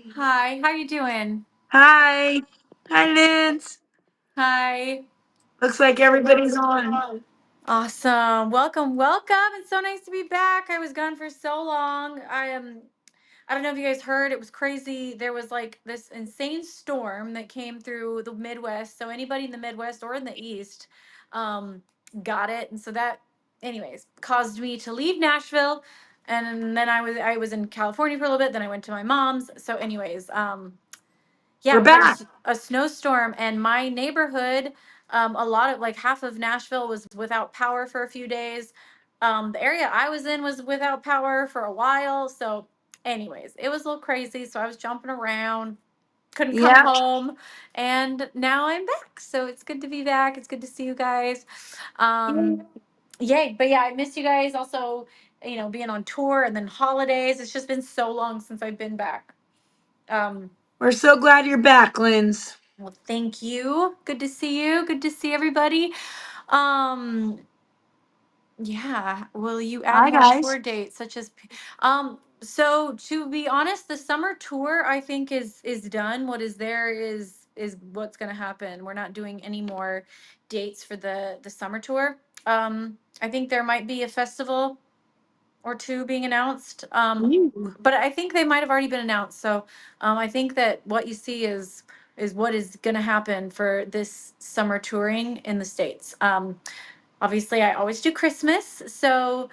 Hi, how you doing? Hi. Hi, Linz. Hi. Looks like everybody's on. Awesome. Welcome, welcome. It's so nice to be back. I was gone for so long. I don't know if you guys heard, it was crazy. There was like this insane storm that came through the Midwest. So anybody in the Midwest or in the East um got it. And so that anyways caused me to leave Nashville. And then I was in California for a little bit, then I went to my mom's. So anyways, yeah, We're we had back. a snowstorm, and my neighborhood, a lot of like half of Nashville was without power for a few days. The area I was in was without power for a while. So, anyways, it was a little crazy. So I was jumping around, couldn't come Yeah. home, and now I'm back. So it's good to be back. It's good to see you guys. Um, Yay! But yeah, I miss you guys. Also, being on tour and then holidays. It's just been so long since I've been back. Um, We're so glad you're back, Linz. Well, thank you. Good to see you. Good to see everybody. Um, yeah. Will you add Hi, more guys. tour dates such as so to be honest, the summer tour I think is done. What is there is what's going to happen. We're not doing any more dates for the summer tour. I think there might be a festival or two being announced. Ooh. But I think they might have already been announced. So I think that what you see is what is going to happen for this summer touring in the States. Obviously, I always do Christmas. So,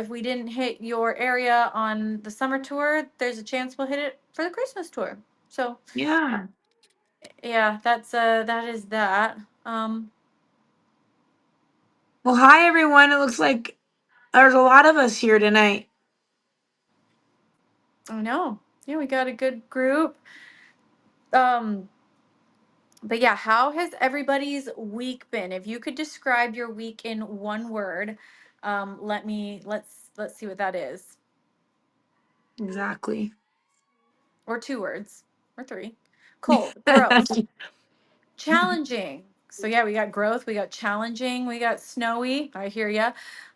if we didn't hit your area on the summer tour, there's a chance we'll hit it for the Christmas tour. So, Yeah. yeah, that is that. Um, Well, hi, everyone. It looks like there's a lot of us here tonight. I know. Yeah, we got a good group. Um, But yeah, how has everybody's week been? If you could describe your week in one word, let's see what that is. Exactly. Or two words. Or three. Cold, growth, challenging. So yeah, we got growth, we got challenging, we got snowy. I hear ya.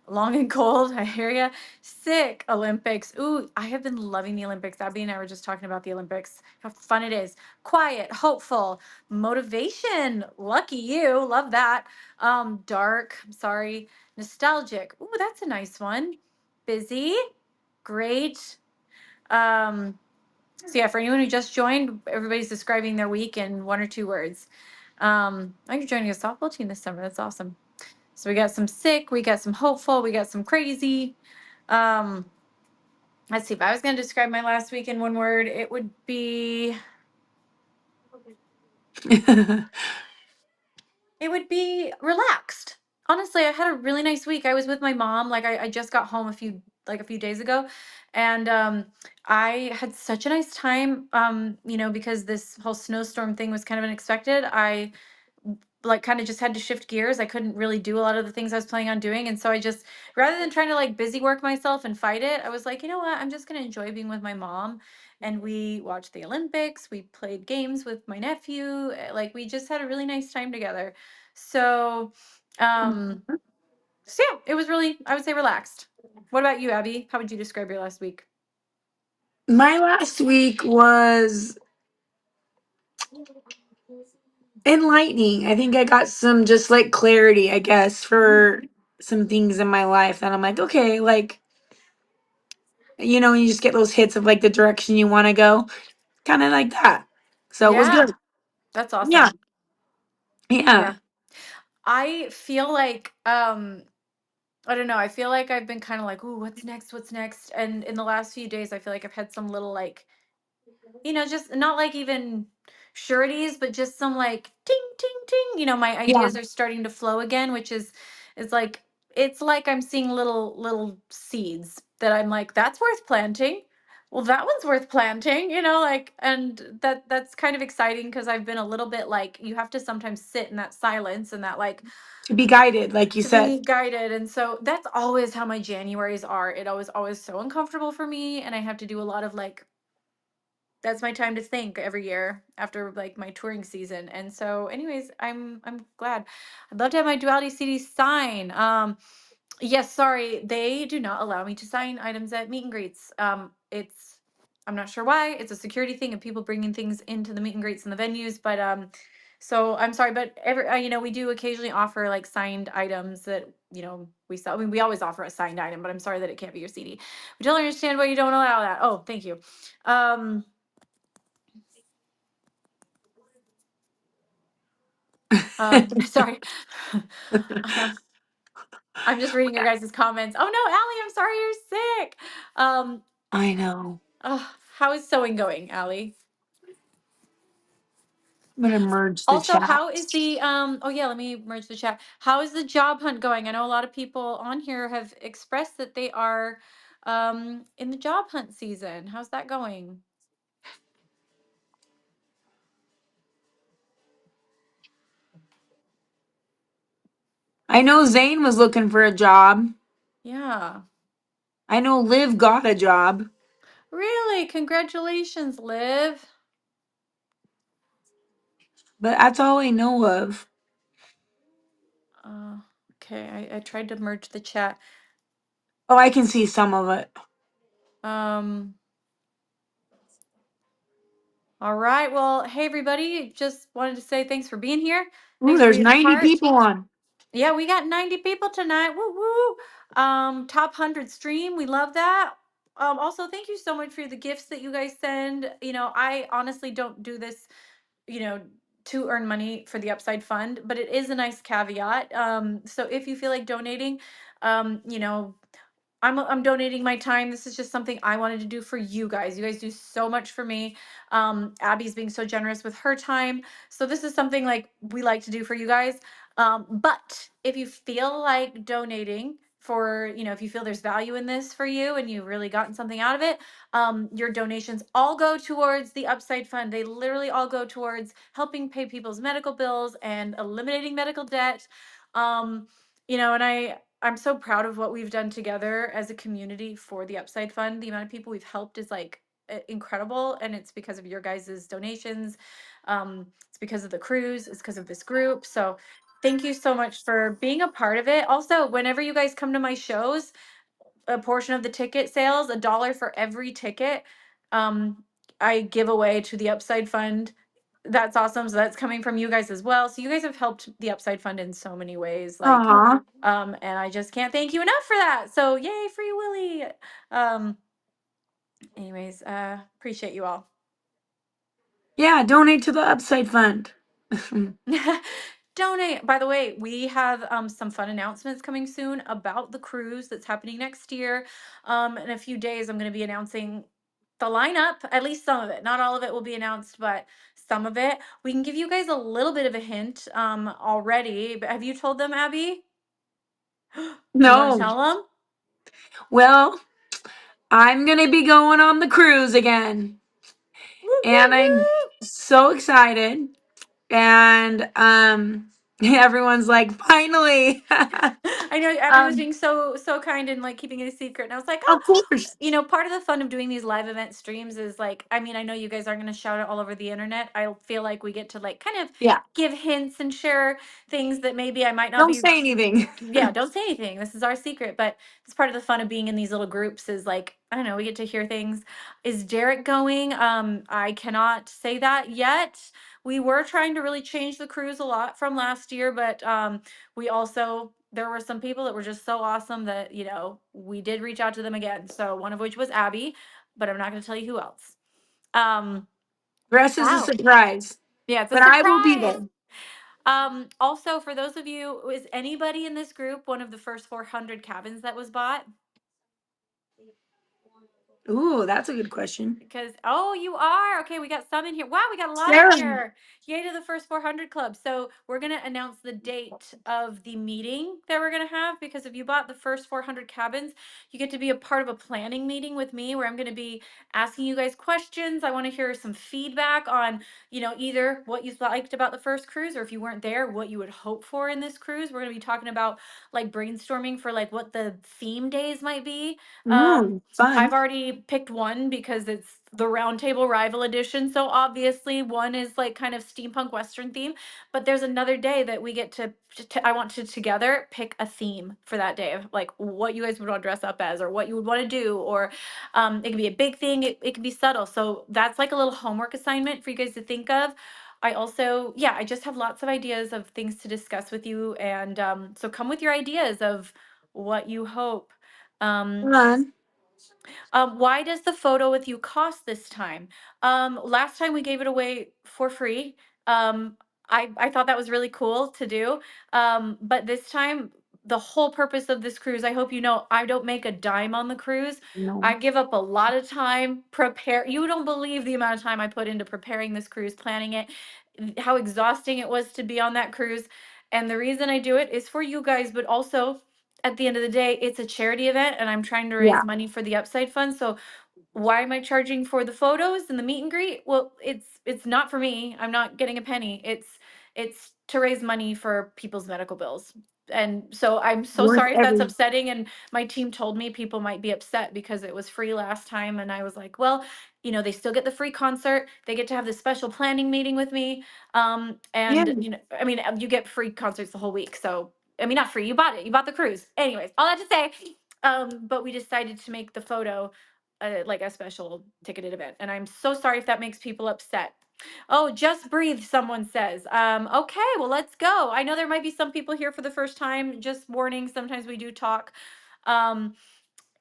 Long and cold. I hear ya. Sick. Olympics. Ooh, I have been loving the Olympics. Abby and I were just talking about the Olympics. How fun it is. Quiet, hopeful, motivation. Lucky you. Love that. Dark. I'm sorry. Nostalgic. Ooh, that's a nice one. Busy. Great. Um, so yeah, for anyone who just joined, everybody's describing their week in one or two words. Oh, you're joining a softball team this summer. That's awesome. So we got some sick, we got some hopeful, we got some crazy. Um, let's see. If I was going to describe my last week in one word, it would be relaxed. Honestly, I had a really nice week. I was with my mom. Like I just got home a few days ago, and I had such a nice time. Because this whole snowstorm thing was kind of unexpected. I like kind of just had to shift gears. I couldn't really do a lot of the things I was planning on doing. And so I just, rather than trying to like busy work myself and fight it, I was like, you know what? I'm just going to enjoy being with my mom. And we watched the Olympics. We played games with my nephew. Like we just had a really nice time together. So, um, so yeah, it was really, I would say relaxed. What about you, Abby? How would you describe your last week? My last week was enlightening. I think I got some just like clarity, I guess, for some things in my life that I'm like, okay, like, you just get those hits of like the direction you want to go, kind of like that. So it was Yeah, good. that's Yeah. awesome. Yeah. Yeah. I feel like, I don't know. I feel like I've been kind of like, ooh, what's next? What's next? And in the last few days, I feel like I've had some little like, just not like even sureties, but just some like ting, ting, ting. My Yeah. ideas are starting to flow again, which is like it's like I'm seeing little seeds that I'm like, that's worth planting. Well, that one's worth planting, like, and that's kind of exciting because I've been a little bit like you have to sometimes sit in that silence and that like To be guided, like you to said. be guided. And so that's always how my Januaries are. It always so uncomfortable for me, and I have to do a lot of like that's my time to think every year after like my touring season. And so anyways, I'm glad. I'd love to have my duality CD sign. Yes, sorry, they do not allow me to sign items at meet and greets. It's I'm not sure why. It's a security thing of people bringing things into the meet and greets and the venues, but so I'm sorry, but we do occasionally offer like signed items that we sell. I mean, we always offer a signed item, but I'm sorry that it can't be your CD. We don't understand why you don't allow that. Oh, thank you. Um, sorry. I'm just reading your guys' comments. Oh no, Allie, I'm sorry you're sick. I know. How is sewing going, Allie? I'm gonna merge the Also, chat. how is the oh yeah, let me merge the chat. How is the job hunt going? I know a lot of people on here have expressed that they are in the job hunt season. How's that going? I know Zane was looking for a job. Yeah. I know Liv got a job. Really? Congratulations, Liv. But that's all I know of. Uh, okay, I tried to merge the chat. Oh, I can see some of it. Um all right. Well, hey everybody, just wanted to say thanks for being here. Ooh, Thanks for there's being a 90 part. people on. Yeah, we got 90 people tonight. Woo woo. Top 100 stream. We love that. Also, thank you so much for the gifts that you guys send. I honestly don't do this, you know, to earn money for the Upside Fund, but it is a nice caveat. So if you feel like donating, um, you know, I'm donating my time. This is just something I wanted to do for you guys. You guys do so much for me. Abby's being so generous with her time. So this is something like we like to do for you guys. But if you feel like donating for, if you feel there's value in this for you and you've really gotten something out of it, your donations all go towards the Upside Fund. They literally all go towards helping pay people's medical bills and eliminating medical debt. And I'm so proud of what we've done together as a community for the Upside Fund. The amount of people we've helped is like incredible, and it's because of your guys' donations. It's because of the cruise. It's because of this group. So thank you so much for being a part of it. Also, whenever you guys come to my shows, a portion of the ticket sales, $1 for every ticket, um, I give away to the Upside Fund. That's awesome. So that's coming from you guys as well. So you guys have helped the Upside Fund in so many ways. Like, Aw. and I just can't thank you enough for that. So yay, Free Willy. Um, anyways, appreciate you all. Yeah, donate to the Upside Fund. Donate. By the way, we have some fun announcements coming soon about the cruise that's happening next year. In a few days, I'm going to be announcing the lineup, at least some of it. Not all of it will be announced, but some of it. We can give you guys a little bit of a hint already. But have you told them, Abby? You want to No. tell them? Well, I'm going to be going on the cruise again. Woo, woo, And I'm woo. so excited. And everyone's like, finally. I know Abby was um, being so kind and like keeping it a secret, and I was like, of oh, course. part of the fun of doing these live event streams is like, I mean, I know you guys aren't going to shout it all over the internet. I feel like we get to like kind of Yeah. give hints and share things that maybe I might not Don't be. say anything. Yeah, don't say anything. This is our secret, but it's part of the fun of being in these little groups is like, I don't know, we get to hear things. Is Derek going? I cannot say that yet. We were trying to really change the cruise a lot from last year, but we also there were some people that were just so awesome that, we did reach out to them again. So one of which was Abby, but I'm not going to tell you who else. Um, The rest is a wow. surprise. Yeah, it's a But I will be surprise. there. Also, for those of you, is anybody in this group one of the first 400 cabins that was bought? Ooh, that's a good question. Because you are okay. We got some in here. Wow, we got a lot in Sarah. here. Yay to the first 400 club. So we're gonna announce the date of the meeting that we're gonna have, because if you bought the first 400 cabins, you get to be a part of a planning meeting with me where I'm gonna be asking you guys questions. I want to hear some feedback on, either what you liked about the first cruise, or if you weren't there, what you would hope for in this cruise. We're gonna be talking about like brainstorming for like what the theme days might be. Ooh, I've fun. already only picked one because it's the Round Table Rival Edition. So obviously, one is like kind of steampunk Western theme. But there's another day that we get I want to together pick a theme for that day of like what you guys would want to dress up as or what you would want to do. Or it can be a big thing, it can be subtle. So that's like a little homework assignment for you guys to think of. I also, yeah, I just have lots of ideas of things to discuss with you. And so come with your ideas of what you hope. Um, Come on. why does the photo with you cost this time? Last time we gave it away for free. Um, I thought that was really cool to do. But this time, the whole purpose of this cruise, I hope you know, I don't make a dime on the cruise. No. I give up a lot of time prepare. You don't believe the amount of time I put into preparing this cruise, planning it, how exhausting it was to be on that cruise. And the reason I do it is for you guys, but also at the end of the day, it's a charity event and I'm trying to raise Yeah. money for the Upside Fund. So why am I charging for the photos and the meet and greet? Well, it's not for me. I'm not getting a penny. It's to raise money for people's medical bills. And so I'm so Worth sorry if that's every upsetting. And my team told me people might be upset because it was free last time. And I was like, well, they still get the free concert. They get to have this special planning meeting with me. yeah. And I mean, you get free concerts the whole week. So I mean, not free. You bought it. You bought the cruise. Anyways, all that to say, but we decided to make the photo like a special ticketed event. And I'm so sorry if that makes people upset. Oh, just breathe, someone says. Okay, well, let's go. I know there might be some people here for the first time. Just warning, sometimes we do talk. Um,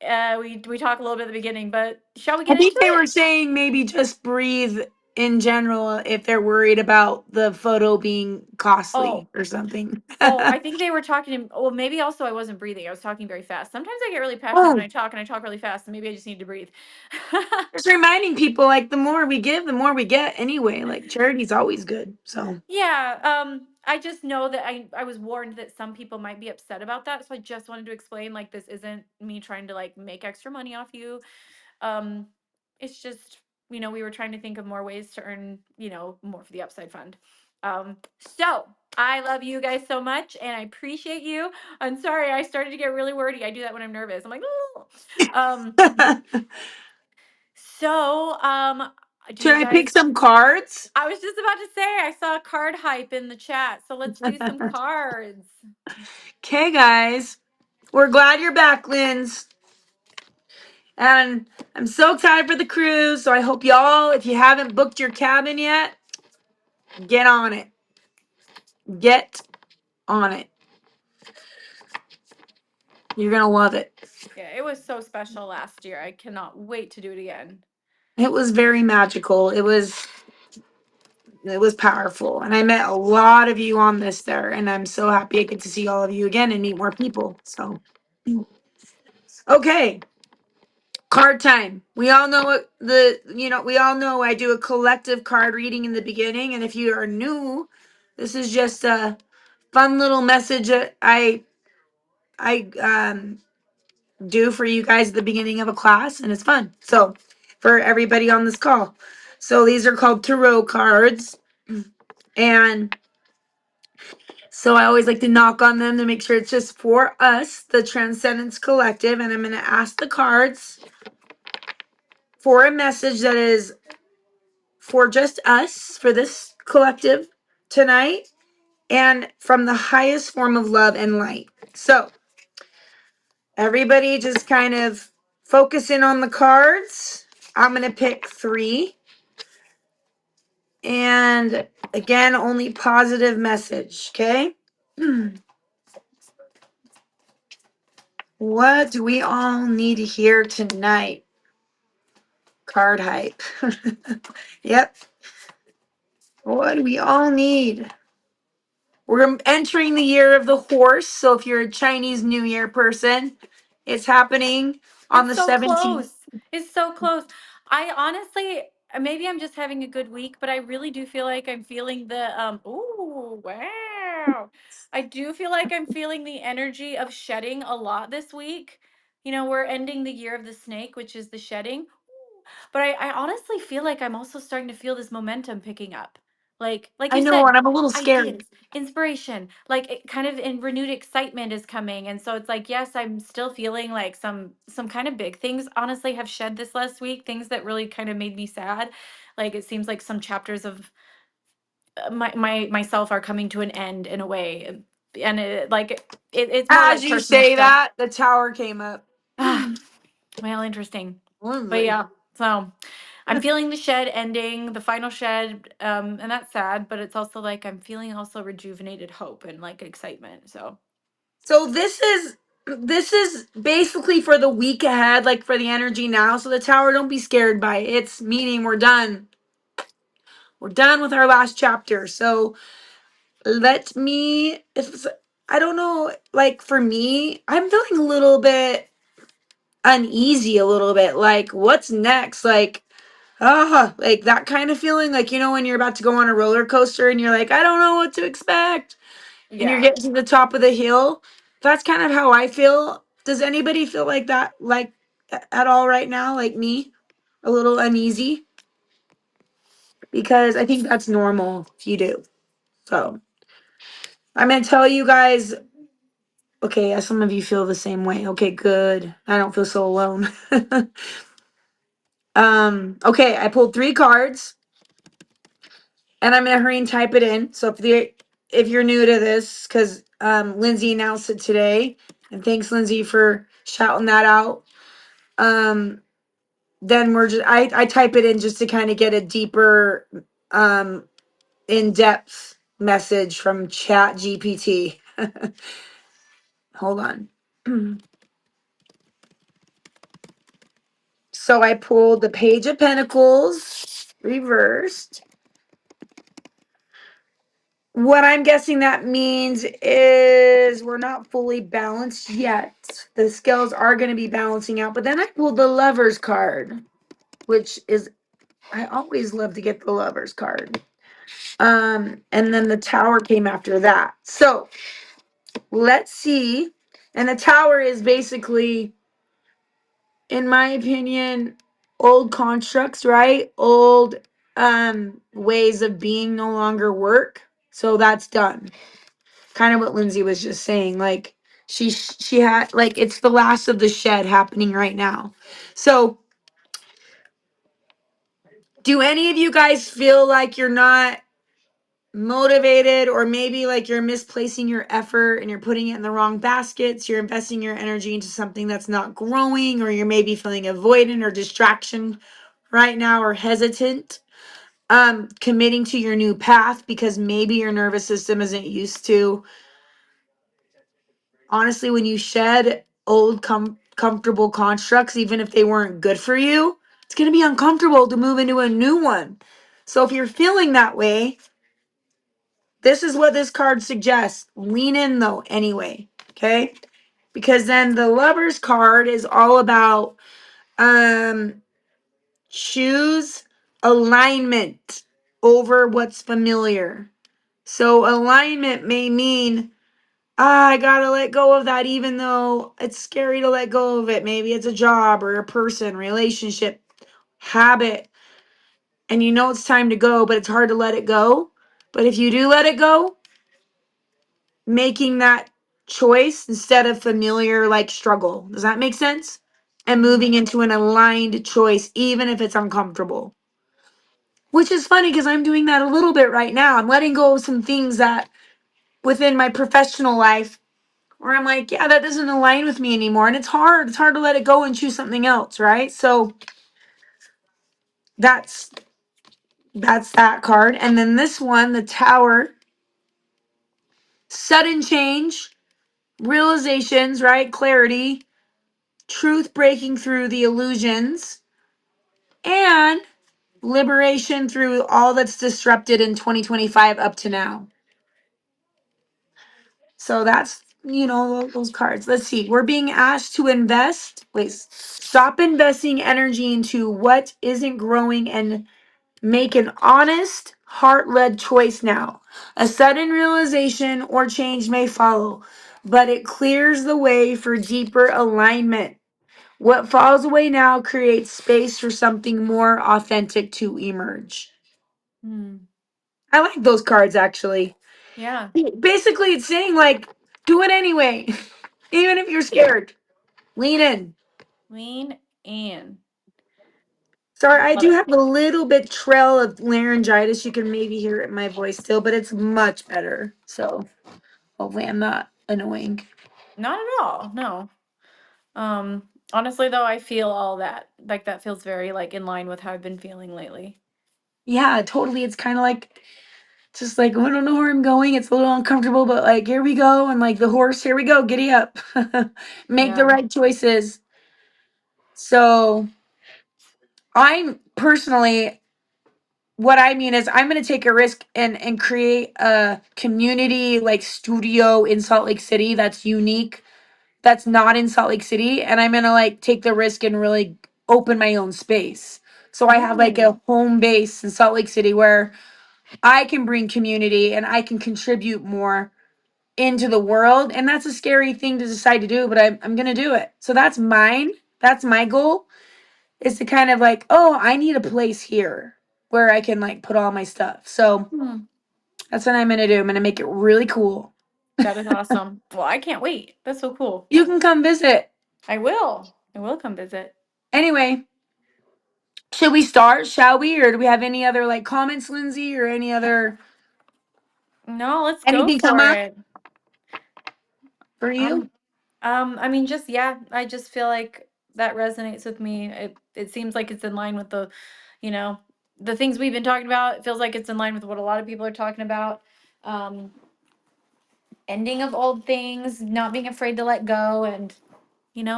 we talk a little bit at the beginning, but shall we I get into think they were it? saying maybe just breathe in general if they're worried about the photo being costly Oh, or something. oh, I think they were talking to, well, maybe also I wasn't breathing. I was talking very fast. Sometimes I get really passionate when Oh, I talk and I talk really fast, and maybe I just need to breathe. just reminding people like the more we give, the more we get anyway. Like charity's always good. So Yeah, I just know that I was warned that some people might be upset about that, so I just wanted to explain like this isn't me trying to like make extra money off you. Um, it's just, we were trying to think of more ways to earn, more for the Upside Fund. So I love you guys so much and I appreciate you. I'm sorry, I started to get really wordy. I do that when I'm nervous. I'm like, "Ooh." um, so do should you I pick guys some cards? I was just about to say I saw card hype in the chat, so let's do some cards. Okay, guys. We're glad you're back, Linz. And I'm so excited for the cruise. So I hope y'all, if you haven't booked your cabin yet, get on it. Get on it. You're going to love it. Yeah, it was so special last year. I cannot wait to do it again. It was very magical. It was powerful. And I met a lot of you on this there. And I'm so happy I get to see all of you again and meet more people. So, okay. Card time. We all know we all know I do a collective card reading in the beginning. And if you are new, this is just a fun little message that I do for you guys at the beginning of a class. And it's fun. So, for everybody on this call. So, these are called tarot cards. And so I always like to knock on them to make sure it's just for us, the Transcendence Collective. And I'm going to ask the cards for a message that is for just us, for this collective tonight, and from the highest form of love and light. So everybody just kind of focus in on the cards. I'm going to pick 3. And again, only positive message, okay? What do we all need to hear tonight? Card hype. Yep. What do we all need? We're entering the year of the horse. So if you're a Chinese New Year person, it's happening on It's the so 17th. close. It's so close. I honestly, maybe I'm just having a good week, but I really do feel like I'm feeling the ooh, wow. I do feel like I'm feeling the energy of shedding a lot this week. We're ending the year of the snake, which is the shedding. But I honestly feel like I'm also starting to feel this momentum picking up. like I you know, said, and I'm a little scared. ideas, inspiration, like it kind of in renewed excitement is coming. And so it's like, yes, I'm still feeling like some kind of big things honestly have shed this last week, things that really kind of made me sad. Like it seems like some chapters of my myself are coming to an end in a way. And it's more As like you personal say stuff. that, the tower came up. Ah, well, interesting. But Lindsay. yeah, so I'm feeling the shed ending, the final shed, and that's sad, but it's also like I'm feeling also rejuvenated hope and like excitement. So So this is basically for the week ahead, like for the energy now. So the tower, don't be scared by it. It's meaning we're done. We're done with our last chapter. So let me if it's, I don't know, like for me, I'm feeling a little bit uneasy, a little bit like what's next? Like that kind of feeling, like when you're about to go on a roller coaster and you're like, I don't know what to expect, and you're yeah. getting to the top of the hill. That's kind of how I feel. Does anybody feel like that, like at all right now, like me? A little uneasy? Because I think that's normal if you do. So I'm gonna tell you guys. Okay, yeah, some of you feel the same way. Okay, good. I don't feel so alone. Okay, I pulled 3 cards and I'm gonna hurry and type it in. So if you're new to this, because Lindsay announced it today, and thanks Lindsay for shouting that out. Then I type it in just to kind of get a deeper um in-depth message from Chat GPT. Hold on. So I pulled the Page of Pentacles reversed. What I'm guessing that means is we're not fully balanced yet. The scales are going to be balancing out. But then I pulled the Lovers card, which is, I always love to get the Lovers card. And then the Tower came after that. So let's see. And the Tower is basically, in my opinion, old constructs, right? Old ways of being no longer work. So that's done. Kind of what Lindsay was just saying. Like she had, like, it's the last of the shed happening right now. So do any of you guys feel like you're not motivated, or maybe like you're misplacing your effort and you're putting it in the wrong baskets? You're investing your energy into something that's not growing, or you're maybe feeling avoidant or distraction right now, or hesitant committing to your new path because maybe your nervous system isn't used to. Honestly, when you shed old comfortable constructs, even if they weren't good for you, it's going to be uncomfortable to move into a new one. So if you're feeling that way, this is what this card suggests. Lean in though anyway, okay? Because then the Lovers card is all about choose alignment over what's familiar. So alignment may mean, I gotta let go of that, even though it's scary to let go of it. Maybe it's a job or a person, relationship, habit, and you know it's time to go, but it's hard to let it go. But if you do let it go, making that choice instead of familiar, like, struggle. Does that make sense? And Mhm. moving into an aligned choice, even if it's uncomfortable. Which is funny because I'm doing that a little bit right now. I'm letting go of some things that within my professional life where I'm like, yeah, that doesn't align with me anymore. And it's hard. It's hard to let it go and choose something else, right? So that's that card. And then this one, the Tower, sudden change, realizations, right? Clarity, truth breaking through the illusions, and liberation through all that's disrupted in 2025 up to now. So that's, those cards. Let's see. We're being asked to invest. Wait, stop investing energy into what isn't growing and make an honest, heart led choice now. A sudden realization or change may follow, but it clears the way for deeper alignment. What falls away now creates space for something more authentic to emerge. Hmm. I like those cards actually. Yeah. Basically, it's saying like, do it anyway, even if you're scared. Lean in. Lean in. Sorry, I Love do it. have a little bit trail of laryngitis. You can maybe hear it in my voice still, but it's much better. So hopefully, I'm not annoying. Not at all. No. Honestly though, I feel all that. Like that feels very like in line with how I've been feeling lately. Yeah, totally. It's kind of like just like I don't know where I'm going. It's a little uncomfortable, but like here we go, and like the horse, here we go. Giddy up, make the Yeah. right choices. So I'm personally, what I mean is, I'm going to take a risk and create a community like studio in Salt Lake City that's unique, that's not in Salt Lake City, and I'm going to like take the risk and really open my own space. So I have like Ooh. a home base in Salt Lake City where I can bring community and I can contribute more into the world. And that's a scary thing to decide to do, but I'm going to do it. So that's mine. That's my goal, is to kind of like, oh, I need a place here where I can like put all my stuff. So Hmm. that's what I'm going to do. I'm going to make it really cool. That is awesome. Well, I can't wait. That's so cool. You can come visit. I will. I will come visit. Anyway, should we start? Shall we? Or do we have any other like comments, Lindsay, or any other No, let's go anything come for up it. for you? Um, I mean, just yeah, I just feel like that resonates with me. It seems like it's in line with the, you know, the things we've been talking about. It feels like it's in line with what a lot of people are talking about. Um, Ending of old things, not being afraid to let go, and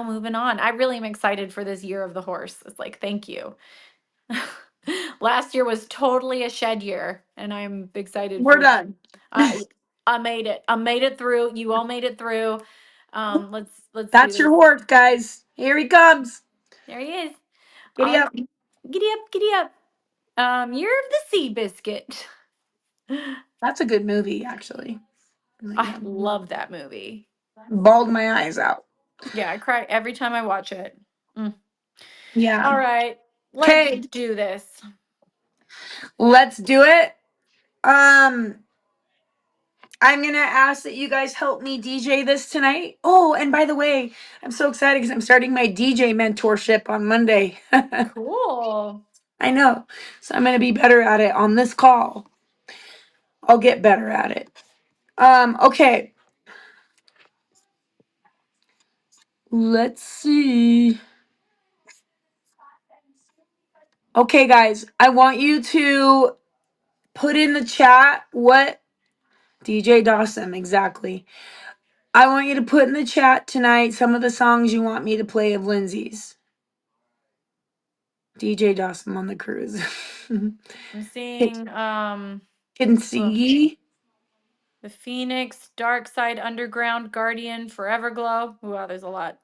moving on. I really am excited for this year of the horse. It's like, thank you. Last year was totally a shed year, and I'm excited We're for. done. I I made it. I made it through. You all made it through. Let's do That's your this. horse, guys. Here he comes. There he is. Giddy On up. Giddy up, giddy up. Year of the Sea Biscuit. That's a good movie, actually. Like, I love that movie. bawled my eyes out. Yeah, I cry every time I watch it. Mm. Yeah. All right, let's Okay, do this. let's do it. Um, I'm gonna ask that you guys help me DJ this tonight. Oh, and by the way, I'm so excited because I'm starting my DJ mentorship on Monday. Cool. I know. So I'm gonna be better at it on this call. I'll get better at it. Okay. Let's see. Okay, guys, I want you to put in the chat what DJ Dawson, exactly. I want you to put in the chat tonight some of the songs you want me to play of Lindsay's. DJ Dawson on the cruise. I'm seeing Can ugh, see. the Phoenix, Dark Side, Underground, Guardian, Forever Glow. Wow, there's a lot.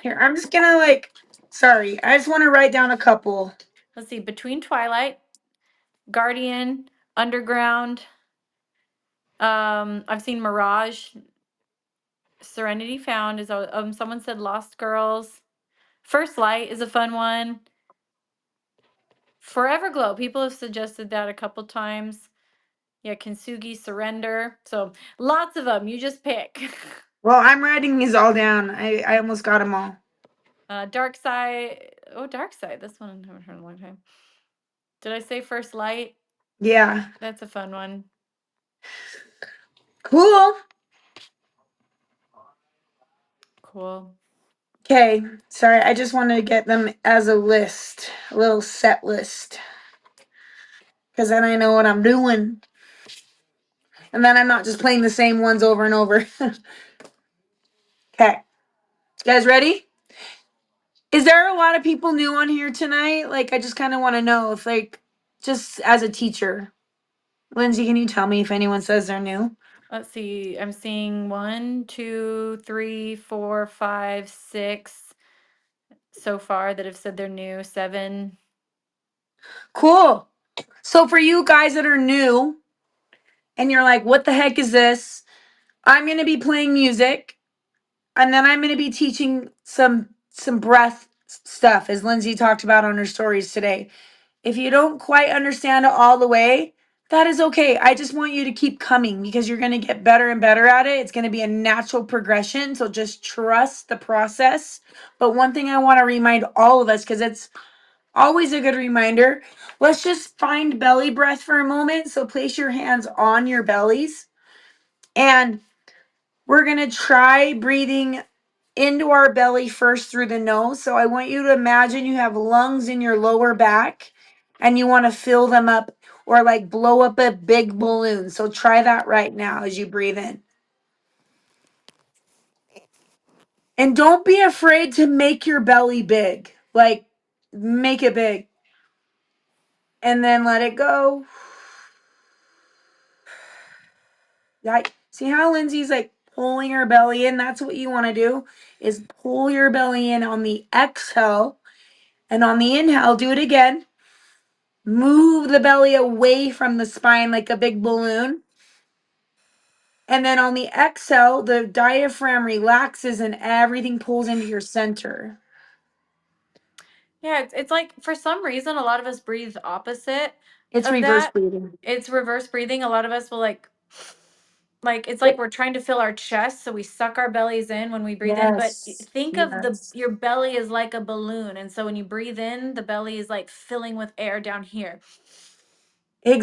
Here, I'm just gonna like, sorry, I just want to write down a couple. Let's see, Between Twilight, Guardian, Underground. I've seen Mirage, Serenity Found is someone said Lost Girls. First Light is a fun one. Forever Glow. People have suggested that a couple times. Yeah, Kintsugi Surrender. So lots of them. You just pick. Well, I'm writing these all down. I almost got them all. Dark Side. Oh, Dark Side. This one I haven't heard in a long time. Did I say First Light? Yeah. That's a fun one. Cool. Cool. Okay. Sorry, I just wanted to get them as a list, a little set list. Because then I know what I'm doing. And then I'm not just playing the same ones over and over. Okay. You guys ready? Is there a lot of people new on here tonight? Like, I just kind of want to know if, like, just as a teacher. Lindsay, can you tell me if anyone says they're new? Let's see. I'm seeing 1, 2, 3, 4, 5, 6 so far that have said they're new. 7. Cool. So, for you guys that are new and you're like, what the heck is this? I'm going to be playing music and then I'm going to be teaching some breath stuff, as Lindsay talked about on her stories today. If you don't quite understand it all the way, That is okay. I just want you to keep coming because you're going to get better and better at it. It's going to be a natural progression. So just trust the process. But one thing I want to remind all of us, because it's always a good reminder, let's just find belly breath for a moment. So place your hands on your bellies and we're going to try breathing into our belly first through the nose. So I want you to imagine you have lungs in your lower back and you want to fill them up or like blow up a big balloon. So try that right now as you breathe in. And don't be afraid to make your belly big. Like make it big. And then let it go. Like, see how Lindsay's like pulling her belly in? That's what you want to do is pull your belly in on the exhale. And on the inhale, do it again. Move the belly away from the spine like a big balloon. And then on the exhale, the diaphragm relaxes and everything pulls into your center. Yeah, it's like for some reason a lot of us breathe opposite It's of reverse that. breathing. It's reverse breathing. A lot of us will like it's like we're trying to fill our chest, so we suck our bellies in when we breathe in. But Yes. think of Yes. your belly is like a balloon, and so when you breathe in, the belly is like filling with air down here,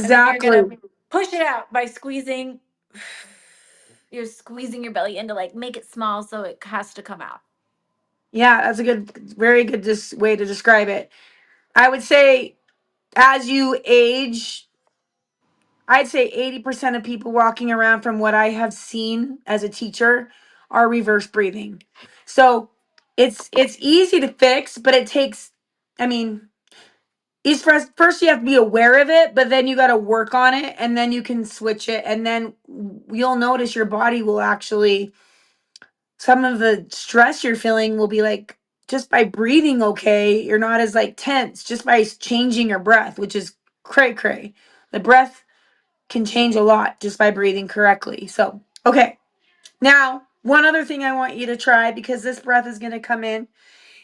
and then you're Exactly. gonna push it out by squeezing. You're squeezing your belly in to like make it small, so it has to come out. Yeah, that's a good, very good way to describe it. I would say as you age, I'd say 80% of people walking around from what I have seen as a teacher are reverse breathing. So it's easy to fix, but it takes, I mean, first you have to be aware of it, but then you got to work on it and then you can switch it and then you'll notice your body will actually, some of the stress you're feeling will be like just by breathing okay, you're not as like tense just by changing your breath, which is cray cray. The breath can change a lot just by breathing correctly. So, okay. Now, one other thing I want you to try because this breath is going to come in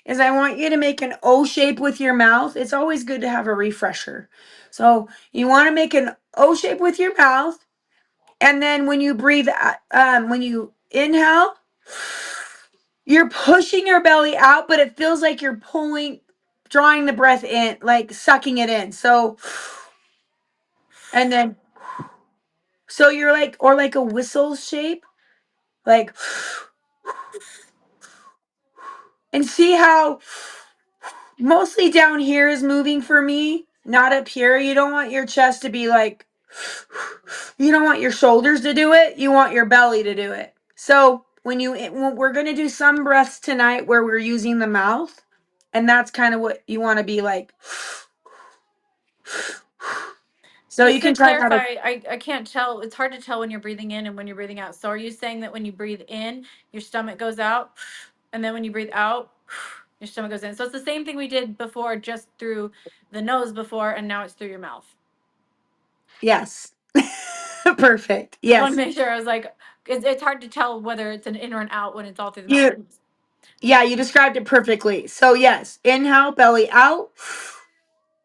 is I want you to make an O shape with your mouth. It's always good to have a refresher. So, you want to make an O shape with your mouth and then when you breathe when you inhale, you're pushing your belly out, but it feels like you're drawing the breath in, like sucking it in. So, and then so you're like, or like a whistle shape, like, and see how mostly down here is moving for me, not up here. You don't want your chest to be like, you don't want your shoulders to do it. You want your belly to do it. So we're going to do some breaths tonight where we're using the mouth, and that's kind of what you want to be like. So you Just to can try clarify, that. I can't tell. It's hard to tell when you're breathing in and when you're breathing out. So are you saying that when you breathe in, your stomach goes out, and then when you breathe out, your stomach goes in? So it's the same thing we did before, just through the nose before, and now it's through your mouth. Yes. Perfect. Just want to Yes. make sure. I was like, it's hard to tell whether it's an in or an out when it's all through the mouth. You Yeah, you described it perfectly. So yes, inhale, belly out.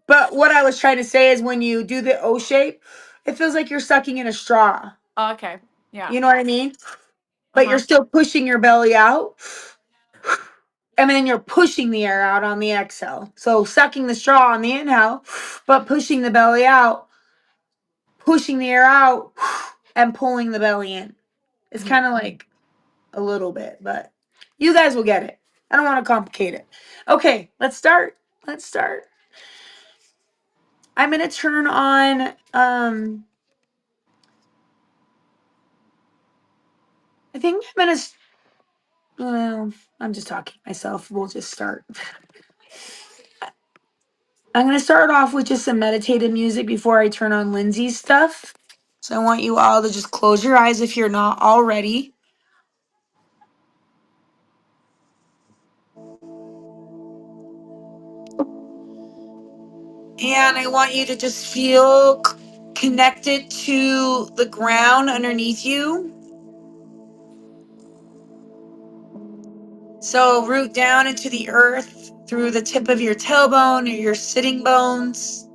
But what I was trying to say is when you do the O shape, it feels like you're sucking in a straw. Oh, okay. Yeah. You know what I mean? Uh But you're huh. still pushing your belly out. And then you're pushing the air out on the exhale. So sucking the straw on the inhale, but pushing the belly out, pushing the air out, and pulling the belly in. It's kind of like a little bit, but you guys will get it. I don't want to complicate it. Okay, let's start. Let's start. I'm gonna turn on I think I'm gonna well, I'm just talking to myself. We'll just start. I'm gonna start off with just some meditative music before I turn on Lindsay's stuff. So I want you all to just close your eyes if you're not already. And I want you to just feel connected to the ground underneath you. So root down into the earth through the tip of your tailbone or your sitting bones.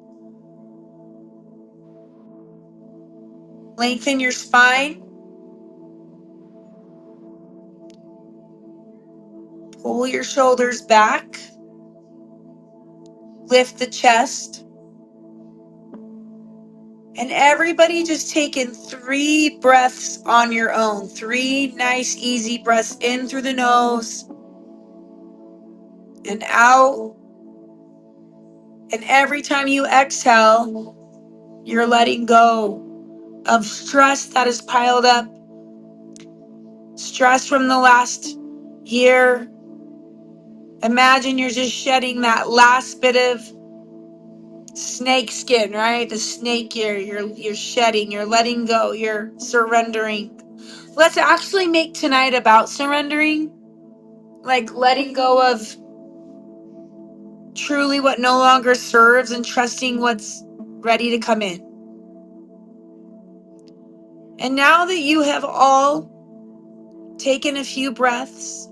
Lengthen your spine. Pull your shoulders back. Lift the chest. And everybody just take in 3 breaths on your own. 3 nice, easy breaths in through the nose and out. And every time you exhale, you're letting go of stress that is piled up. Stress from the last year. Imagine you're just shedding that last bit of snake skin, right? The snake you're shedding, you're letting go, you're surrendering. Let's actually make tonight about surrendering, like letting go of truly what no longer serves and trusting what's ready to come in. And now that you have all taken a few breaths,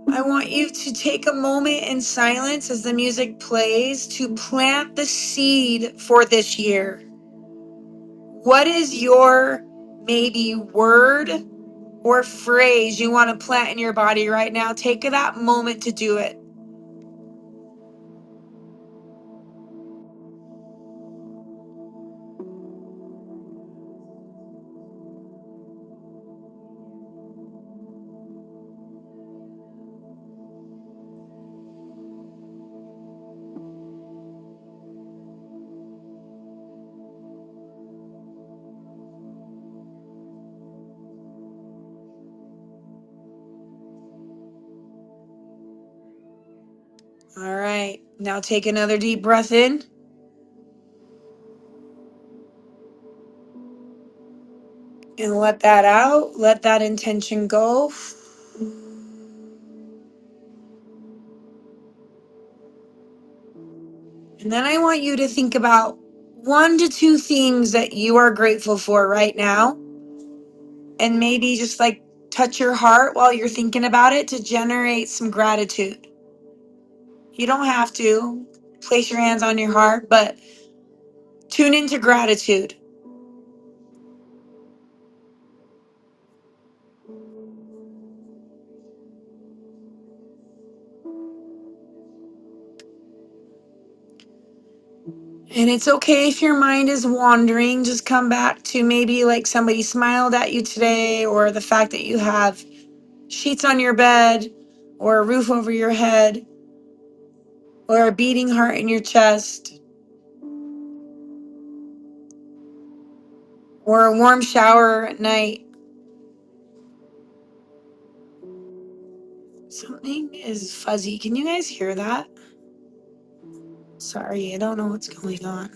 I want you to take a moment in silence as the music plays to plant the seed for this year. What is your maybe word or phrase you want to plant in your body right now? Take that moment to do it. All right. Now take another deep breath in and let that out. Let that intention go. And then I want you to think about 1 to 2 things that you are grateful for right now. And maybe just like touch your heart while you're thinking about it to generate some gratitude. You don't have to place your hands on your heart, but tune into gratitude. And it's okay if your mind is wandering. Just come back to maybe like somebody smiled at you today, or the fact that you have sheets on your bed, or a roof over your head, or a beating heart in your chest, or a warm shower at night. Something is fuzzy. Can you guys hear that? Sorry, I don't know what's going on.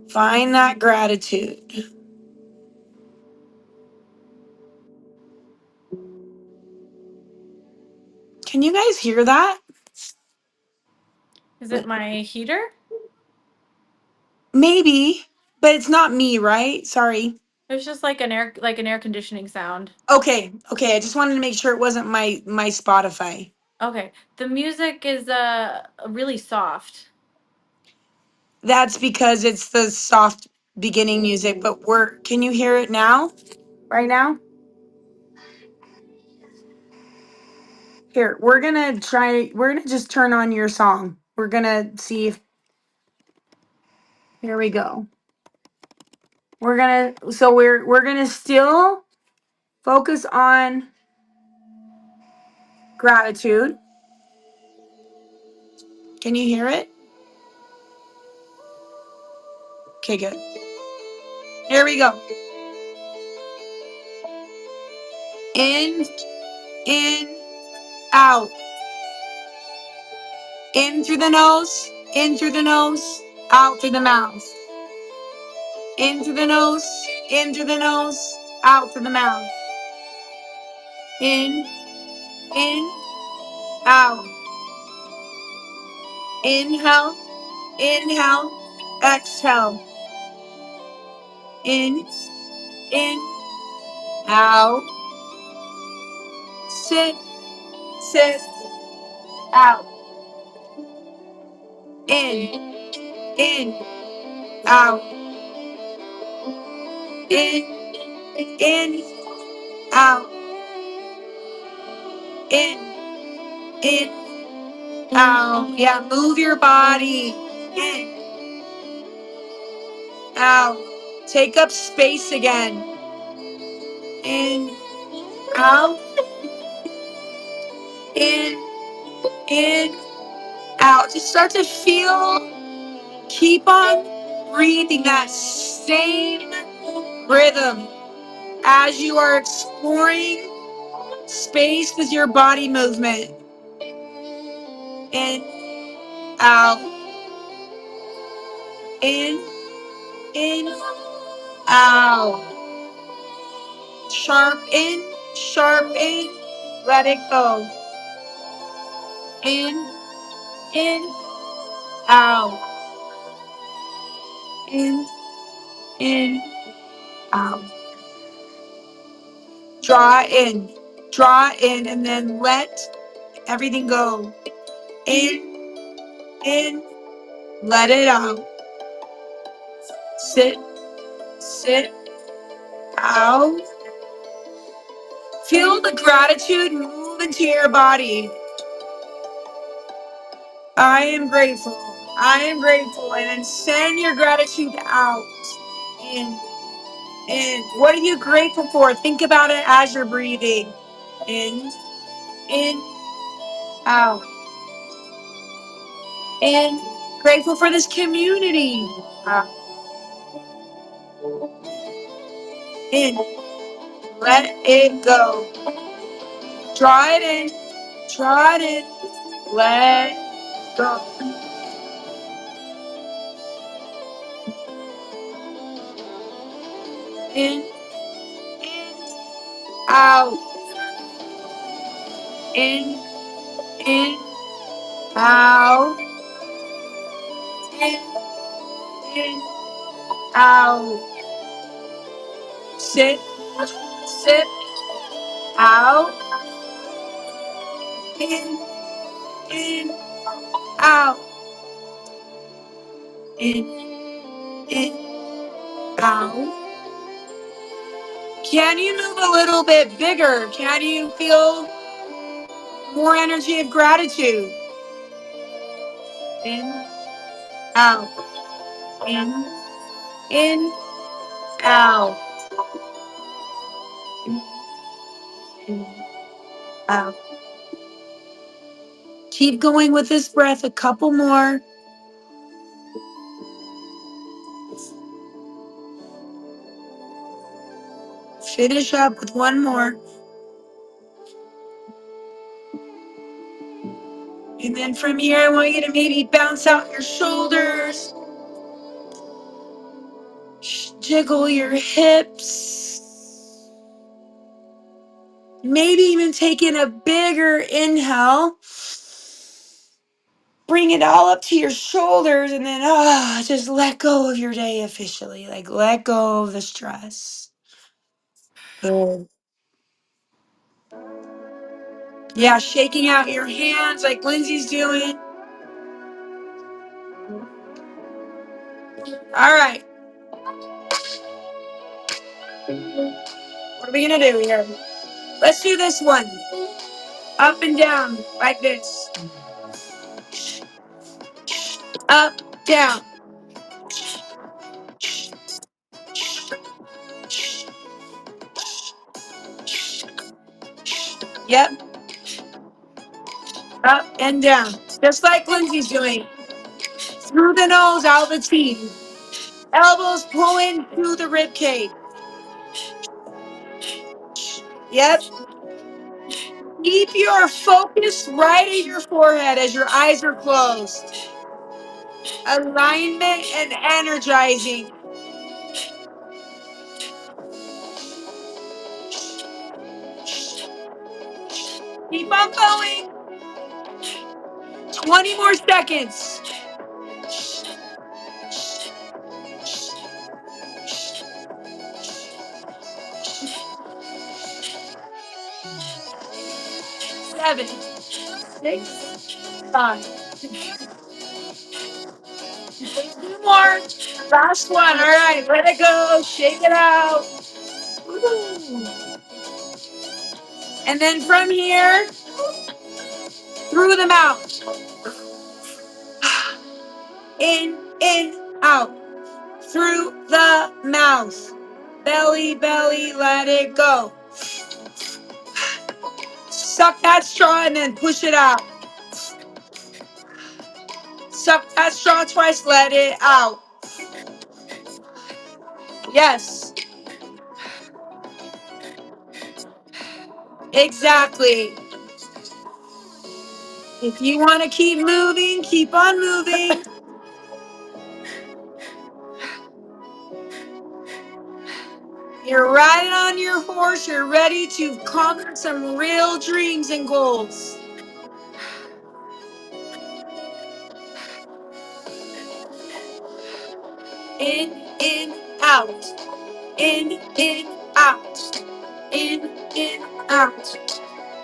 Find that gratitude. Can you guys hear that? Is it my heater? Maybe, but it's not me, right? Sorry. It was just like an air conditioning sound. Okay. I just wanted to make sure it wasn't my Spotify. Okay. The music is really soft. That's because it's the soft beginning music, but can you hear it now? Right now? Here, we're gonna just turn on your song. We're gonna see if, here we go. We're gonna still focus on gratitude. Can you hear it? Okay, good. Here we go. In, out. In through the nose, out through the mouth. In through the nose, out through the mouth. In, out. Inhale, exhale. In, out. Sit, out. In, in, out, in, out, in, out. Yeah, move your body. In, out. Take up space again. In, out, in, out. Just start to feel, keep on breathing that same rhythm as you are exploring space with your body movement. In, out, in, out. Sharp in, let it go. In, out, in, out. Draw in, and then let everything go. In, let it out. Sit, out. Feel the gratitude move into your body. I am grateful. I am grateful. And then send your gratitude out. In. What are you grateful for? Think about it as you're breathing. In, out. In. Grateful for this community. Out. In. Let it go. Draw it in. Draw it in. Let go. In, out. In, out. In, out. Sit, out. In, out. In, out. Can you move a little bit bigger? Can you feel more energy of gratitude? In, out. In, out. In, out. Keep going with this breath. A couple more. Finish up with one more. And then from here, I want you to maybe bounce out your shoulders, jiggle your hips, maybe even take in a bigger inhale. Bring it all up to your shoulders, and then just let go of your day officially. Like, let go of the stress. Good. Yeah, shaking out your hands like Lindsay's doing. All right. What are we going to do here? Let's do this one. Up and down like this. Up, down. Yep. Up and down. Just like Lindsay's doing. Through the nose, out the teeth. Elbows pulling through the rib cage. Yep. Keep your focus right at your forehead as your eyes are closed. Alignment and energizing. Keep on going. 20 more seconds. 7, 6, 5, Two more. Last one. All right, let it go. Shake it out. Woo. And then from here, through the mouth. In, out. Through the mouth. Belly, belly, let it go. Suck that straw and then push it out. Suck that straw twice, let it out. Yes, exactly. If you want to keep moving, keep on moving. You're riding on your horse. You're ready to conquer some real dreams and goals. In, out. In, out. In, out.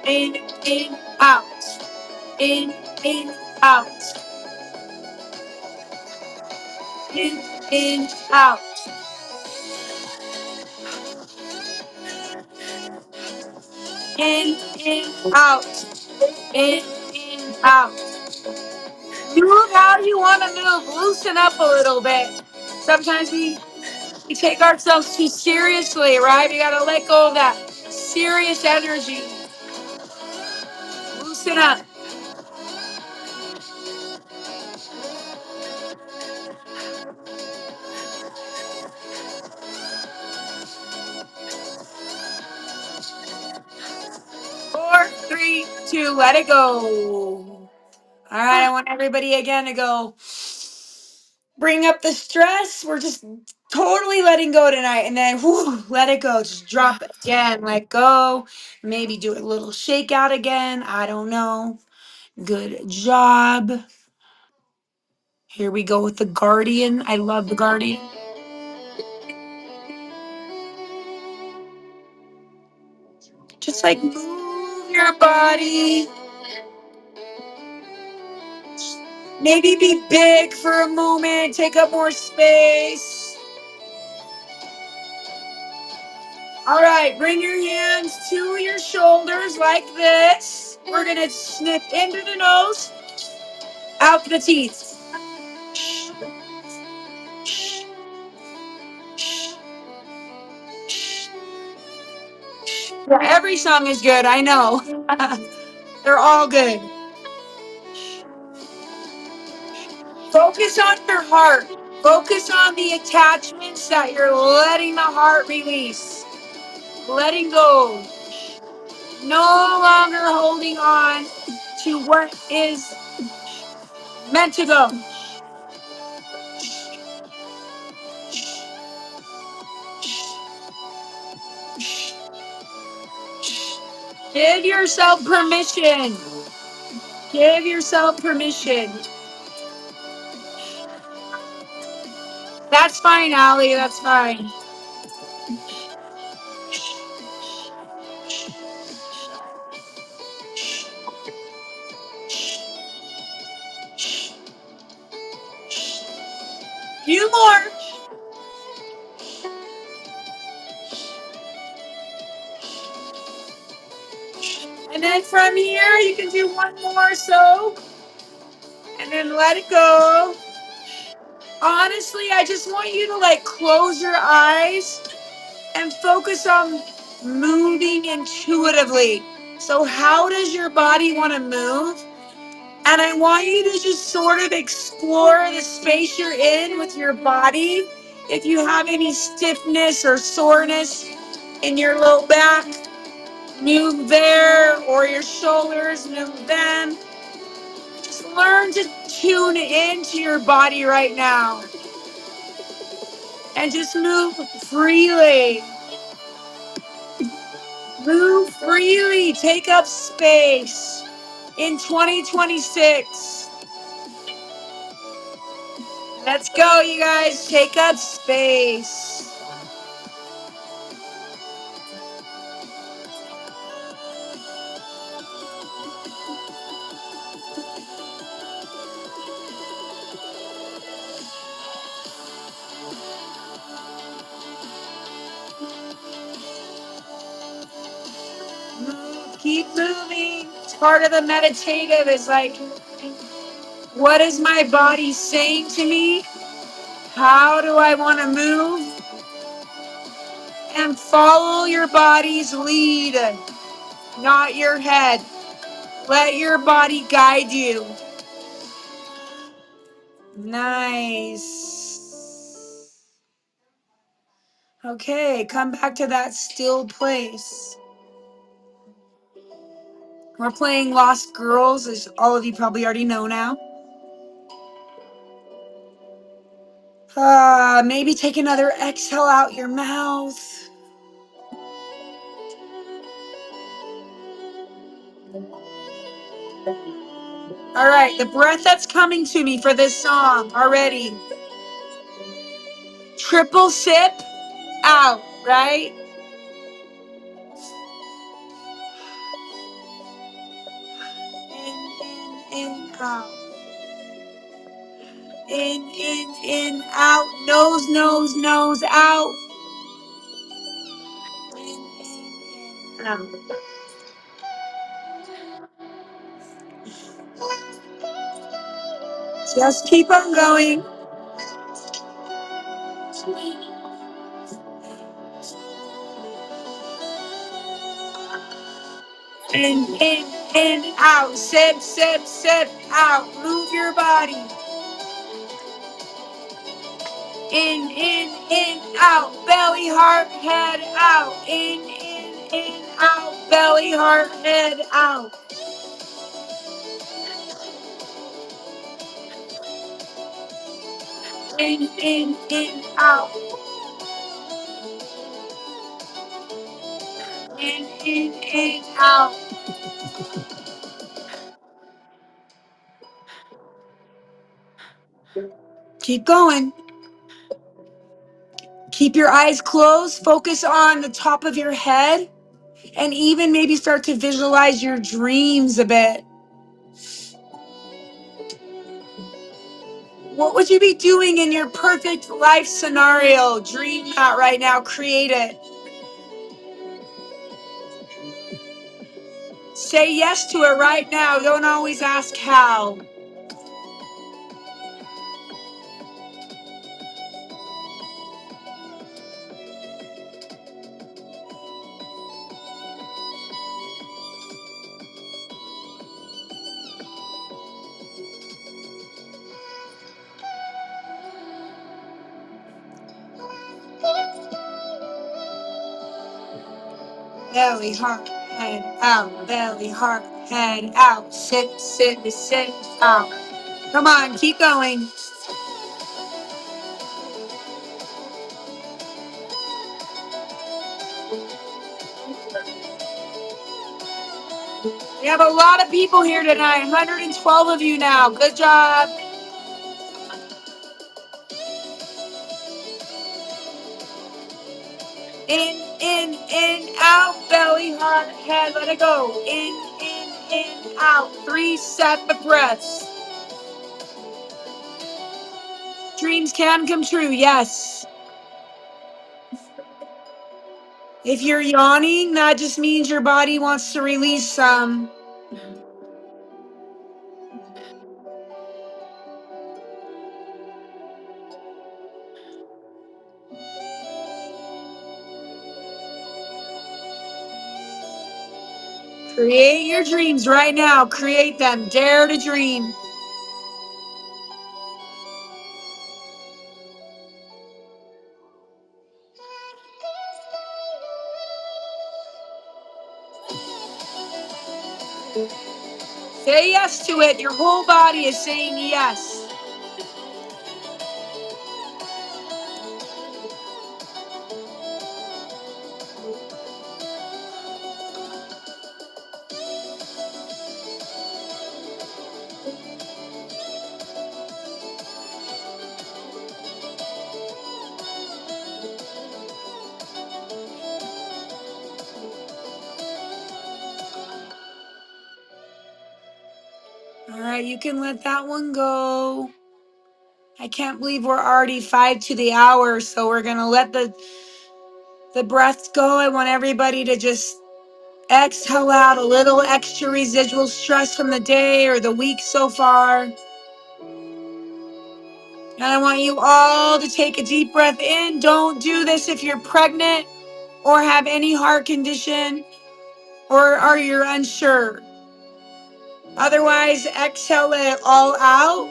In, out. In, out. In, out. In, out. In, out. Move how you want to move. Loosen up a little bit. Sometimes we take ourselves too seriously, right? We got to let go of that serious energy. Loosen up. 4, 3, 2, let it go. All right, I want everybody again to go bring up the stress. We're just totally letting go tonight. And then let it go. Just drop it again. Let go. Maybe do a little shake out again. I don't know. Good job. Here we go with the Guardian. I love the Guardian. Just like move your body. Maybe be big for a moment. Take up more space. All right, bring your hands to your shoulders like this. We're going to sniff into the nose, out the teeth. Yeah, every song is good, I know. They're all good. Focus on your heart. Focus on the attachments that you're letting the heart release. Letting go. No longer holding on to what is meant to go. Give yourself permission. Give yourself permission. That's fine, Allie. That's fine. Few more. And then from here, you can do one more so. And then let it go. Honestly, I just want you to like close your eyes and focus on moving intuitively. So how does your body want to move? And I want you to just sort of explore the space you're in with your body. If you have any stiffness or soreness in your low back, move there, or your shoulders, move them. Just learn to tune into your body right now and just move freely. Move freely. Take up space in 2026. Let's go, you guys. Take up space. part of the meditative is like, what is my body saying to me? How do I want to move? And follow your body's lead, not your head. Let your body guide you. Nice. Okay, come back to that still place. We're playing Lost Girls, as all of you probably already know now. Maybe take another exhale out your mouth. All right, the breath that's coming to me for this song already. Triple sip out, right? In, out. In, out. Nose, nose, nose, out. In, out. Just keep on going. In, out. Sip, sip, sip, out. Move your body. In, out. Belly, heart, head, out. In, out. Belly, heart, head, out. In, out. In, out. Keep going. Keep your eyes closed. Focus on the top of your head. And even maybe start to visualize your dreams a bit. What would you be doing in your perfect life scenario? Dream that right now. Create it. Say yes to it right now. Don't always ask how. Belly, heart, head out. Belly, heart, head out. Sit, sit, sit out. Come on, keep going. We have a lot of people here tonight. 112 of you now. Good job. In, out. Belly, heart, head. Let it go. In, out. 3 separate breaths. Dreams can come true, yes. If you're yawning, that just means your body wants to release some. Create your dreams right now. Create them. Dare to dream. Say yes to it. Your whole body is saying yes. All right, you can let that one go. I can't believe we're already 5 to the hour, so we're going to let the breaths go. I want everybody to just Exhale out a little extra residual stress from the day or the week so far. And I want you all to take a deep breath in. Don't do this if you're pregnant or have any heart condition or are you unsure. Otherwise, exhale it all out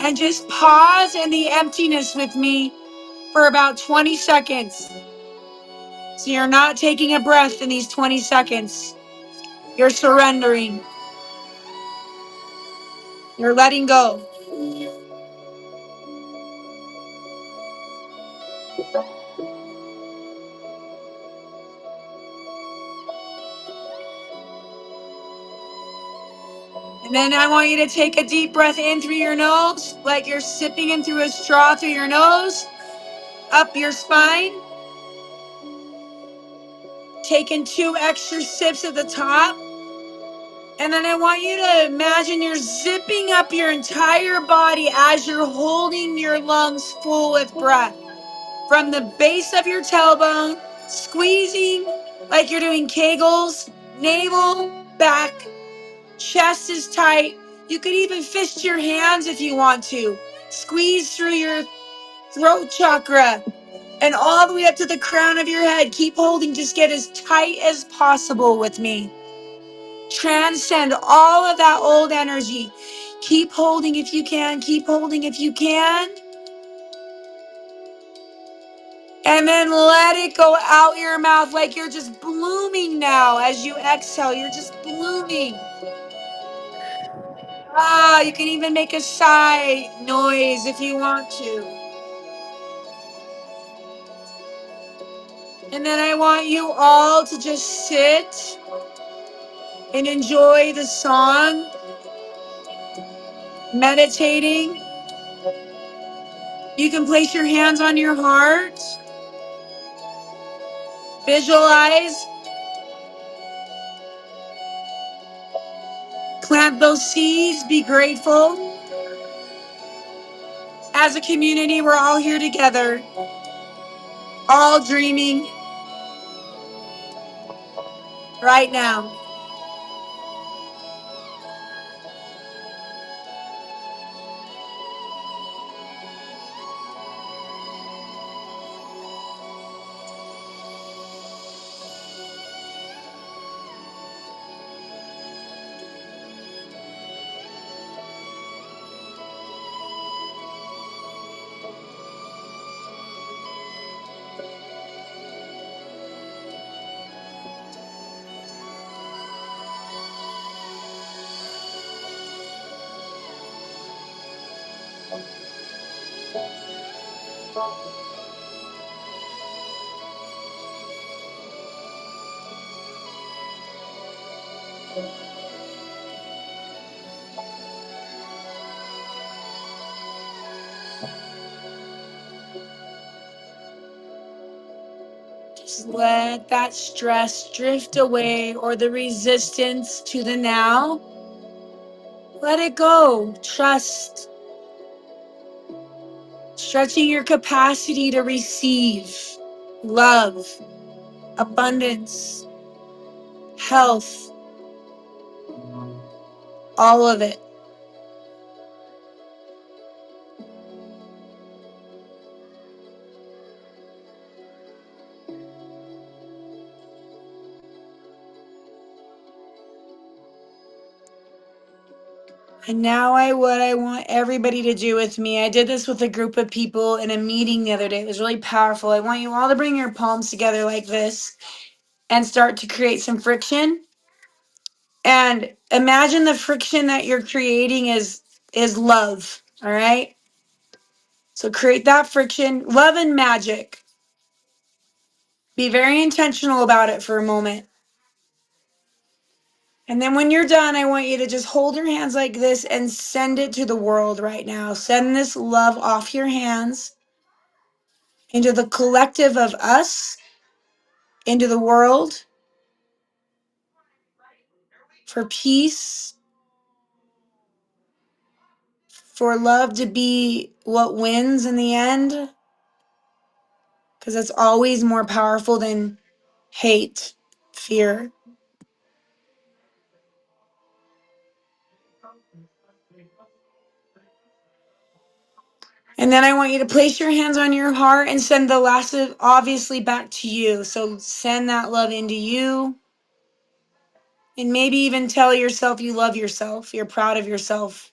and just pause in the emptiness with me for about 20 seconds. So you're not taking a breath in these 20 seconds. You're surrendering. You're letting go. And then I want you to take a deep breath in through your nose, like you're sipping in through a straw through your nose, up your spine. Taking 2 extra sips at the top. And then I want you to imagine you're zipping up your entire body as you're holding your lungs full with breath. From the base of your tailbone, squeezing like you're doing Kegels, navel, back, chest is tight. You could even fist your hands if you want to. Squeeze through your throat chakra and all the way up to the crown of your head. Keep holding, just get as tight as possible with me. Transcend all of that old energy. Keep holding if you can. Keep holding if you can. And then let it go out your mouth like you're just blooming now as you exhale. You're just blooming. You can even make a sigh noise if you want to. And then I want you all to just sit and enjoy the song, meditating. You can place your hands on your heart. Visualize. Plant those seeds. Be grateful. As a community, we're all here together, all dreaming right now. Just let that stress drift away or the resistance to the now. Let it go. Trust. Stretching your capacity to receive love, abundance, health, all of it. And now what I want everybody to do with me. I did this with a group of people in a meeting the other day. It was really powerful. I want you all to bring your palms together like this and start to create some friction. And imagine the friction that you're creating is love. All right? So create that friction, love and magic. Be very intentional about it for a moment. And then when you're done, I want you to just hold your hands like this and send it to the world right now. Send this love off your hands into the collective of us, into the world, for peace, for love to be what wins in the end, because it's always more powerful than hate, fear. And then I want you to place your hands on your heart and send the last of obviously back to you. So send that love into you. And maybe even tell yourself you love yourself. You're proud of yourself.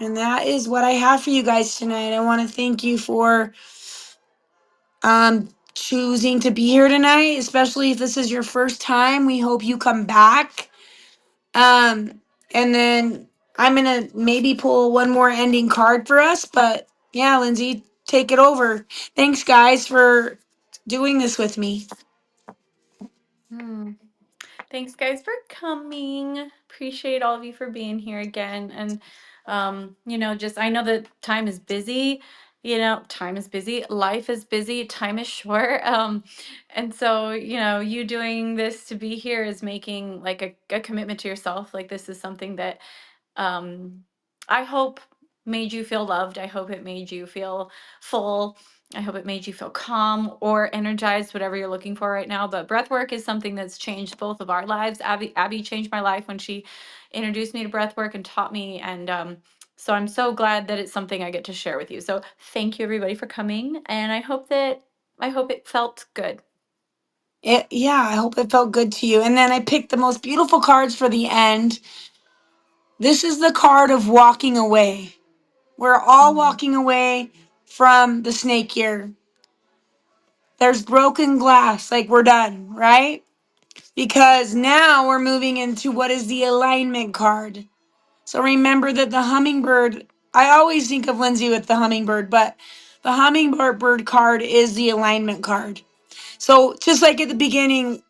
And that is what I have for you guys tonight. I want to thank you for choosing to be here tonight, especially if this is your first time. We hope you come back. And then I'm gonna maybe pull one more ending card for us, but yeah, Lindsay, take it over. Thanks, guys, for doing this with me. Hmm. Thanks, guys, for coming. Appreciate all of you for being here again. And, just I know that time is busy. Time is busy. Life is busy. Time is short. And so, you doing this to be here is making like a commitment to yourself. Like, this is something that um, I hope made you feel loved. I hope it made you feel full. I hope it made you feel calm or energized, whatever you're looking for right now. But breathwork is something that's changed both of our lives. Abby changed my life when she introduced me to breathwork and taught me. And so I'm so glad that it's something I get to share with you. So thank you everybody for coming. And I hope it felt good. Yeah, I hope it felt good to you. And then I picked the most beautiful cards for the end. This is the card of walking away. We're all Mm. walking away from the snake year. There's broken glass, like we're done, right? Because now we're moving into what is the alignment card. So remember that the hummingbird, I always think of Lindsay with the hummingbird, but the hummingbird card is the alignment card. So just like at the beginning,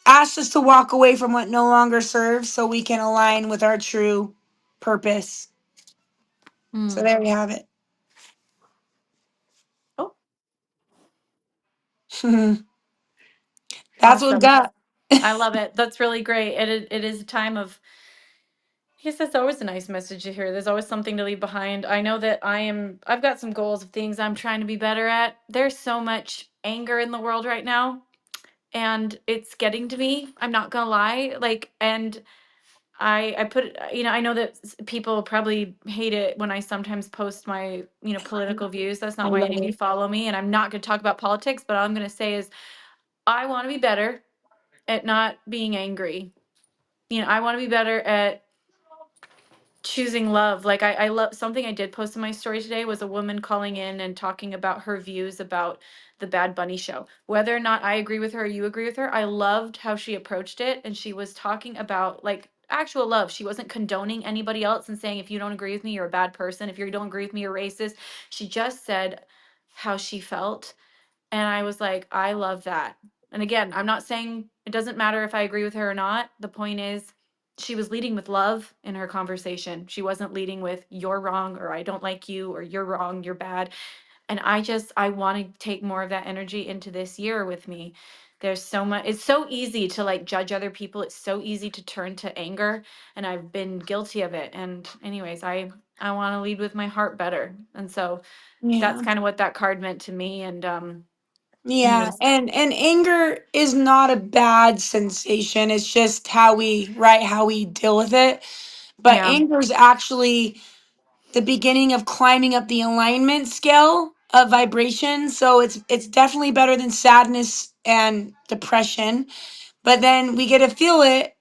ask us to walk away from what no longer serves so we can align with our true purpose. So Mm. there you have it. Oh, That's what we awesome. got. I love it. That's really great. It is a time of, I guess that's always a nice message to hear. There's always something to leave behind. I know that I've got some goals of things I'm trying to be better at. There's so much anger in the world right now, and it's getting to me. I'm not gonna lie. Like, and I put, I know that people probably hate it when I sometimes post my, political views. That's I not why love any of you it. follow me, and I'm not gonna talk about politics, but all I'm gonna say is I want to be better at not being angry. I want to be better at choosing love. Like I love something I did post in my story today was a woman calling in and talking about her views about the Bad Bunny show. Whether or not I agree with her or you agree with her, I loved how she approached it, and she was talking about like actual love. She wasn't condoning anybody else and saying if you don't agree with me you're a bad person, if you don't agree with me you're racist. She just said how she felt, and I was like, I love that. And again, I'm not saying it doesn't matter if I agree with her or not. The point is, she was leading with love in her conversation. She wasn't leading with, you're wrong, or I don't like you, or you're wrong, you're bad. And I want to take more of that energy into this year with me. There's so much, it's so easy to like judge other people. It's so easy to turn to anger. And I've been guilty of it. And, anyways, I want to lead with my heart better. And so that's Yeah. kind of what that card meant to me. And, Yeah, anyways, and anger is not a bad sensation. It's just how we, right, how we deal with it. But yeah, anger is actually the beginning of climbing up the alignment scale of vibration. So it's definitely better than sadness and depression. But then we get to feel it,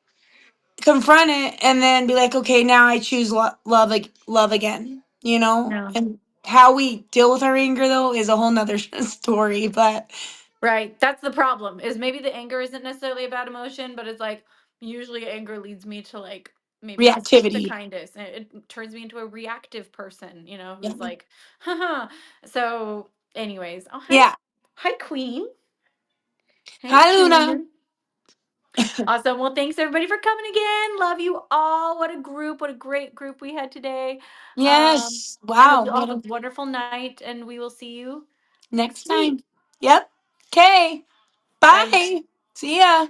confront it, and then be like, okay, now I choose love, like love again. You know, yeah. and how we deal with our anger though is a whole nother story. But Right. That's the problem. Is maybe the anger isn't necessarily a bad emotion, but it's like usually anger leads me to like maybe not speak the reactivity. kindest. And it turns me into a reactive person, Yeah. who's like, haha. So, anyways, oh hi. Yeah. Hi, Queen. Hey, Hi, Luna. Julie. Awesome. Well, thanks everybody for coming again. Love you all. What a group. What a great group we had today. Yes. I hope Wow. you all What have a a wonderful night, and we will see you next next week. time. Yep. Okay. Bye. Bye. See ya.